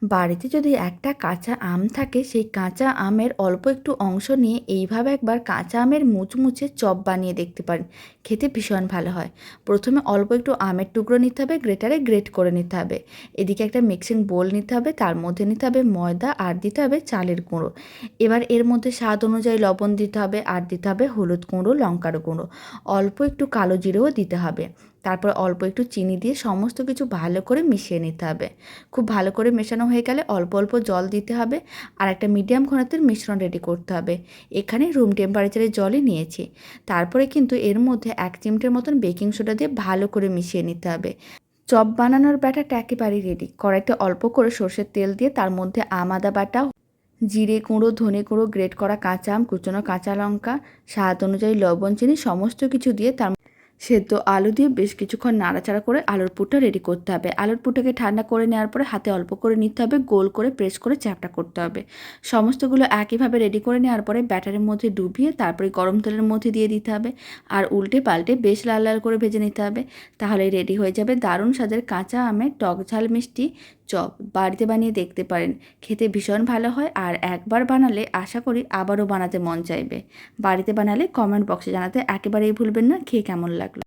বাড়িতে যদি একটা কাঁচা আম থাকে, সেই কাঁচা আমের অল্প একটু অংশ নিয়ে এইভাবে একবার কাঁচা আমের মুচমুচে চপ বানিয়ে দেখতে পারেন। খেতে ভীষণ ভালো হয়। প্রথমে অল্প একটু আমের টুকরো নিতে হবে, গ্রেটারে গ্রেট করে নিতে হবে। এদিকে একটা মিক্সিং বোল নিতে হবে, তার মধ্যে নিতে হবে ময়দা আর দিতে হবে চালের গুঁড়ো। এবার এর মধ্যে স্বাদ অনুযায়ী লবণ দিতে হবে আর দিতে হবে হলুদ গুঁড়ো, লঙ্কার গুঁড়ো, অল্প একটু কালো জিরেও দিতে হবে। তারপর অল্প একটু চিনি দিয়ে সমস্ত কিছু ভালো করে মিশিয়ে নিতে হবে। খুব ভালো করে মেশানো হয়ে গেলে অল্প অল্প জল দিতে হবে আর একটা মিডিয়াম ঘনত্বের মিশ্রণ রেডি করতে হবে। এখানে রুম টেম্পারেচারের জলই নিয়েছি। তারপরে কিন্তু এর মধ্যে 1 চিমটের মতন বেকিং সোডা দিয়ে ভালো করে মিশিয়ে নিতে হবে। চপ বানানোর ব্যাটারটা একেবারেই রেডি। কড়াইতে অল্প করে সর্ষের তেল দিয়ে তার মধ্যে আদা বাটা, জিরে গুঁড়ো, ধনে গুঁড়ো, গ্রেট করা কাঁচা আম, কুচনো কাঁচা লঙ্কা, স্বাদ অনুযায়ী লবণ, চিনি সমস্ত কিছু দিয়ে তার সেদ্ধ আলু দিয়ে বেশ কিছুক্ষণ নাড়াচাড়া করে আলুর পুরটা রেডি করতে হবে। আলুর পুরটাকে ঠান্ডা করে নেওয়ার পরে হাতে অল্প করে নিতে হবে, গোল করে প্রেস করে চ্যাপটা করতে হবে। সমস্তগুলো একইভাবে রেডি করে নেওয়ার পরে ব্যাটারের মধ্যে ডুবিয়ে তারপরে গরম তেলের মধ্যে দিয়ে দিতে হবে আর উল্টে পাল্টে বেশ লাল লাল করে ভেজে নিতে হবে। তাহলেই রেডি হয়ে যাবে দারুণ স্বাদের কাঁচা আমের টক ঝাল মিষ্টি চপ। বাড়িতে বানিয়ে দেখতে পারেন, খেতে ভীষণ ভালো হয় আর একবার বানালে আশা করি আবারও বানাতে মন চাইবে। বাড়িতে বানালে কমেন্ট বক্সে জানাতে একেবারেই ভুলবেন না খেয়ে কেমন লাগলো।